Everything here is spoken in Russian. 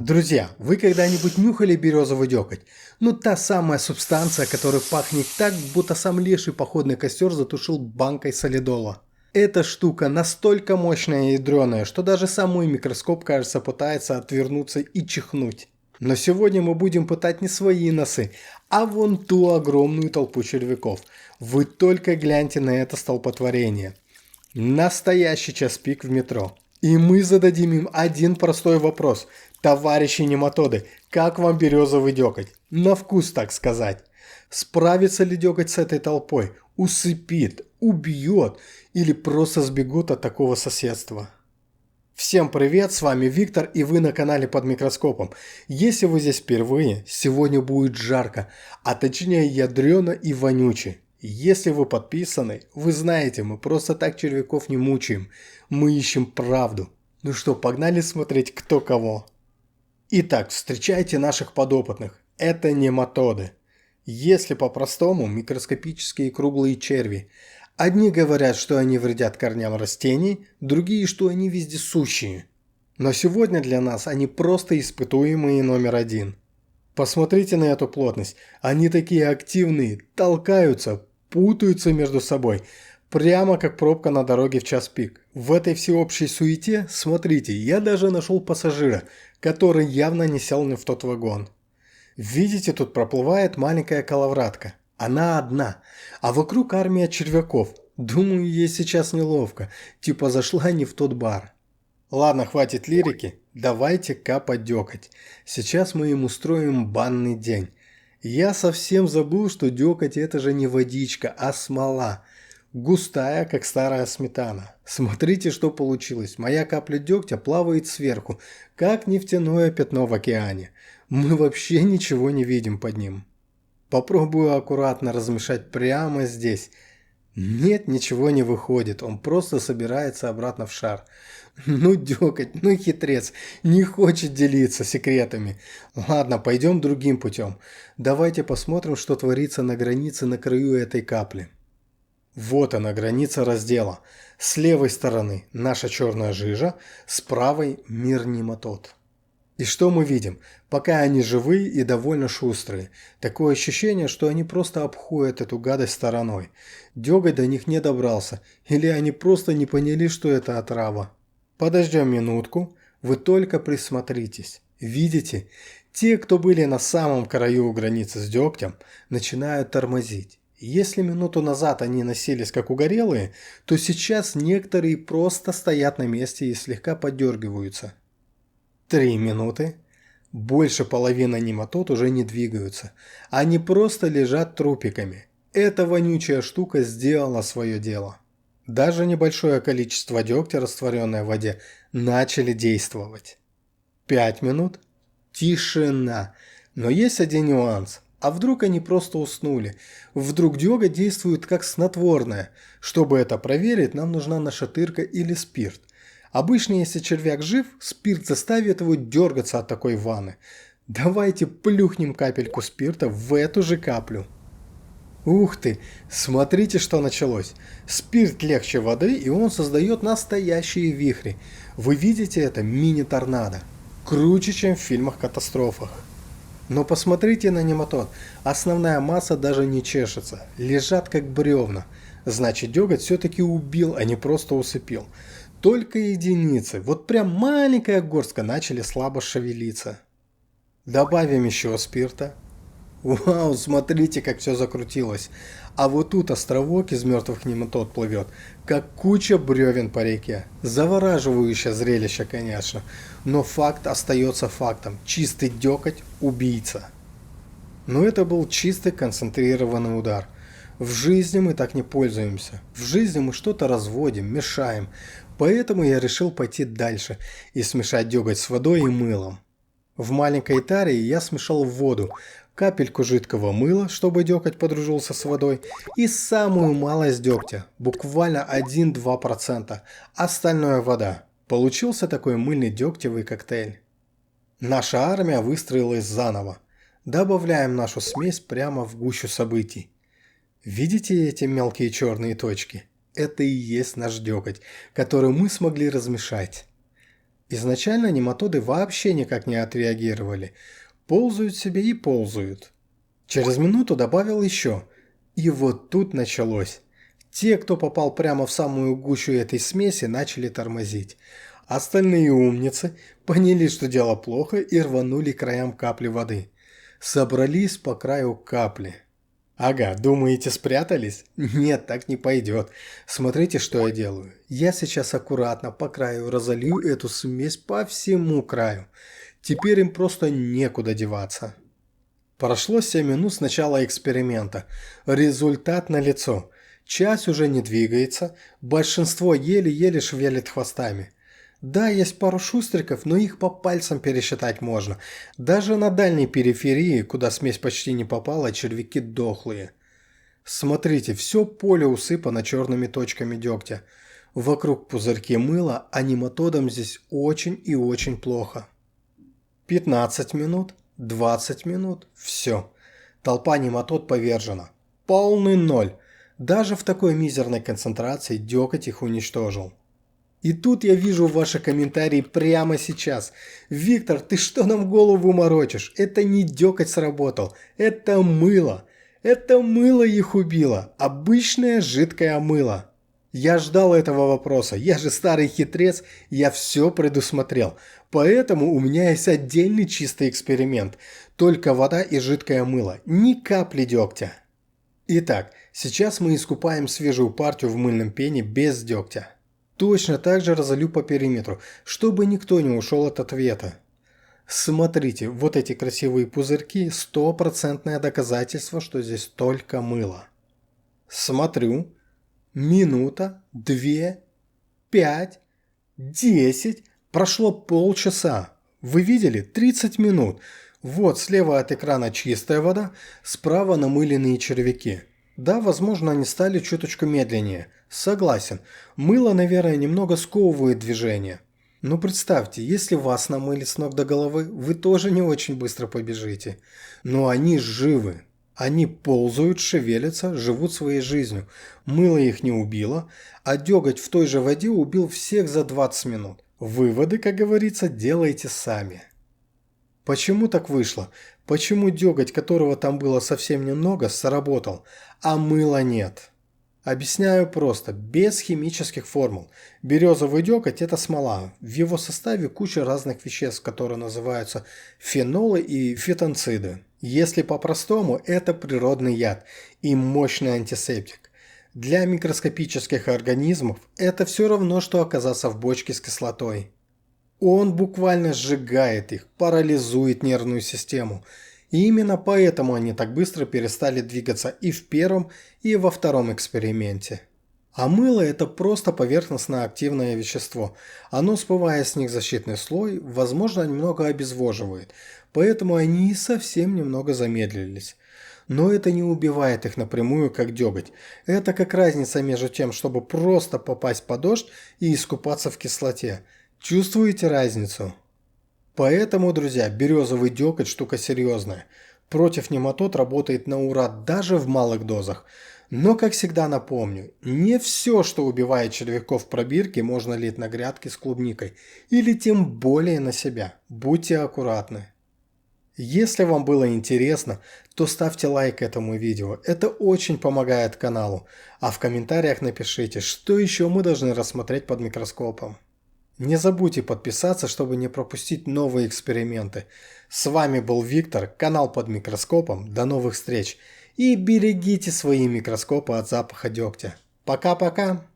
Друзья, вы когда-нибудь нюхали березовый дёготь? Ну, та самая субстанция, которая пахнет так, будто сам леший походный костер затушил банкой солидола. Эта штука настолько мощная и ядреная, что даже самый микроскоп, кажется, пытается отвернуться и чихнуть. Но сегодня мы будем пытать не свои носы, а вон ту огромную толпу червяков. Вы только гляньте на это столпотворение. Настоящий час пик в метро. И мы зададим им один простой вопрос. Товарищи нематоды, как вам березовый дёготь? На вкус, так сказать. Справится ли дёготь с этой толпой? Усыпит, убьет или просто сбегут от такого соседства? Всем привет, с вами Виктор, и вы на канале Под микроскопом. Если вы здесь впервые, сегодня будет жарко, а точнее ядрено и вонюче. Если вы подписаны, вы знаете, мы просто так червяков не мучаем, мы ищем правду. Ну что, погнали смотреть кто кого. Итак, встречайте наших подопытных. Это нематоды. Если по-простому, микроскопические круглые черви. Одни говорят, что они вредят корням растений, другие, что они вездесущие. Но сегодня для нас они просто испытуемые номер один. Посмотрите на эту плотность. Они такие активные, толкаются, путаются между собой. Прямо как пробка на дороге в час пик. В этой всеобщей суете, смотрите, я даже нашел пассажира, который явно не сел не в тот вагон. Видите, тут проплывает маленькая коловратка. Она одна, а вокруг армия червяков. Думаю, ей сейчас неловко, типа зашла не в тот бар. Ладно, хватит лирики, давайте капать дёготь. Сейчас мы им устроим банный день. Я совсем забыл, что дёготь это же не водичка, а смола. Густая, как старая сметана. Смотрите, что получилось. Моя капля дегтя плавает сверху, как нефтяное пятно в океане. Мы вообще ничего не видим под ним. Попробую аккуратно размешать прямо здесь. Нет, ничего не выходит, он просто собирается обратно в шар. Ну дёготь, ну хитрец, не хочет делиться секретами. Ладно, пойдем другим путем. Давайте посмотрим, что творится на границе на краю этой капли. Вот она, граница раздела. С левой стороны наша черная жижа, с правой мир нематод. И что мы видим? Пока они живые и довольно шустрые. Такое ощущение, что они просто обходят эту гадость стороной. Дёготь до них не добрался. Или они просто не поняли, что это отрава. Подождем минутку. Вы только присмотритесь. Видите? Те, кто были на самом краю границы с дёгтем, начинают тормозить. Если минуту назад они носились как угорелые, то сейчас некоторые просто стоят на месте и слегка подергиваются. 3 минуты. Больше половины нематод уже не двигаются. Они просто лежат трупиками. Эта вонючая штука сделала свое дело. Даже небольшое количество дегтя, растворенное в воде, начали действовать. 5 минут. Тишина. Но есть один нюанс. А вдруг они просто уснули? Вдруг дёготь действует как снотворное? Чтобы это проверить, нам нужна нашатырка или спирт. Обычно, если червяк жив, спирт заставит его дергаться от такой ванны. Давайте плюхнем капельку спирта в эту же каплю. Ух ты, смотрите, что началось. Спирт легче воды, и он создает настоящие вихри. Вы видите это? Мини-торнадо. Круче, чем в фильмах-катастрофах. Но посмотрите на нематод. Основная масса даже не чешется. Лежат как бревна. Значит, дёготь все-таки убил, а не просто усыпил. Только единицы, вот прям маленькая горстка, начали слабо шевелиться. Добавим еще спирта. Вау, смотрите, как все закрутилось. А вот тут островок из мертвых нематод плывет, как куча бревен по реке. Завораживающее зрелище, конечно. Но факт остается фактом. Чистый дёготь – убийца. Но это был чистый концентрированный удар. В жизни мы так не пользуемся. В жизни мы что-то разводим, мешаем. Поэтому я решил пойти дальше и смешать дёготь с водой и мылом. В маленькой таре я смешал в воду капельку жидкого мыла, чтобы дёготь подружился с водой, и самую малость дёгтя, буквально 1-2%, остальное вода. Получился такой мыльный дёгтевый коктейль. Наша армия выстроилась заново. Добавляем нашу смесь прямо в гущу событий. Видите эти мелкие черные точки? Это и есть наш дёготь, который мы смогли размешать. Изначально нематоды вообще никак не отреагировали. Ползают себе и ползают. Через минуту добавил еще. И вот тут началось. Те, кто попал прямо в самую гущу этой смеси, начали тормозить. Остальные умницы поняли, что дело плохо, и рванули к краям капли воды. Собрались по краю капли. Ага, думаете, спрятались? Нет, так не пойдет. Смотрите, что я делаю. Я сейчас аккуратно по краю разолью эту смесь по всему краю. Теперь им просто некуда деваться. Прошло 7 минут с начала эксперимента. Результат налицо. Часть уже не двигается, большинство еле-еле шевелит хвостами. Да, есть пару шустриков, но их по пальцам пересчитать можно. Даже на дальней периферии, куда смесь почти не попала, червяки дохлые. Смотрите, все поле усыпано черными точками дегтя. Вокруг пузырьки мыла, а нематодам здесь очень и очень плохо. 15 минут, 20 минут, все. Толпа нематод повержена. Полный ноль. Даже в такой мизерной концентрации деготь их уничтожил. И тут я вижу ваши комментарии прямо сейчас. Виктор, ты что нам голову морочишь? Это не деготь сработал, это мыло. Это мыло их убило. Обычное жидкое мыло. Я ждал этого вопроса. Я же старый хитрец, я все предусмотрел. Поэтому у меня есть отдельный чистый эксперимент. Только вода и жидкое мыло. Ни капли дегтя. Итак, сейчас мы искупаем свежую партию в мыльном пене без дегтя. Точно так же разолью по периметру, чтобы никто не ушел от ответа. Смотрите, вот эти красивые пузырьки – стопроцентное доказательство, что здесь только мыло. Смотрю. Минута, 2, 5, 10. Прошло полчаса. Вы видели? 30 минут. Вот слева от экрана чистая вода, справа намыленные червяки. Да, возможно, они стали чуточку медленнее. Согласен. Мыло, наверное, немного сковывает движение. Но представьте, если вас намыли с ног до головы, вы тоже не очень быстро побежите. Но они живы. Они ползают, шевелятся, живут своей жизнью. Мыло их не убило, а деготь в той же воде убил всех за 20 минут. Выводы, как говорится, делайте сами. Почему так вышло? Почему деготь, которого там было совсем немного, сработал, а мыла нет? Объясняю просто, без химических формул. Березовый деготь – это смола. В его составе куча разных веществ, которые называются фенолы и фитонциды. Если по-простому, это природный яд и мощный антисептик. Для микроскопических организмов это все равно, что оказаться в бочке с кислотой. Он буквально сжигает их, парализует нервную систему. И именно поэтому они так быстро перестали двигаться и в первом, и во втором эксперименте. А мыло – это просто поверхностно-активное вещество. Оно, смывая с них защитный слой, возможно, немного обезвоживает, поэтому они и совсем немного замедлились. Но это не убивает их напрямую, как деготь. Это как разница между тем, чтобы просто попасть под дождь и искупаться в кислоте. Чувствуете разницу? Поэтому, друзья, березовый деготь штука серьезная. Против нематод работает на ура даже в малых дозах. Но, как всегда напомню, не все, что убивает червяков в пробирке, можно лить на грядки с клубникой. Или тем более на себя. Будьте аккуратны. Если вам было интересно, то ставьте лайк этому видео. Это очень помогает каналу. А в комментариях напишите, что еще мы должны рассмотреть под микроскопом. Не забудьте подписаться, чтобы не пропустить новые эксперименты. С вами был Виктор, канал под микроскопом. До новых встреч. И берегите свои микроскопы от запаха дегтя. Пока-пока.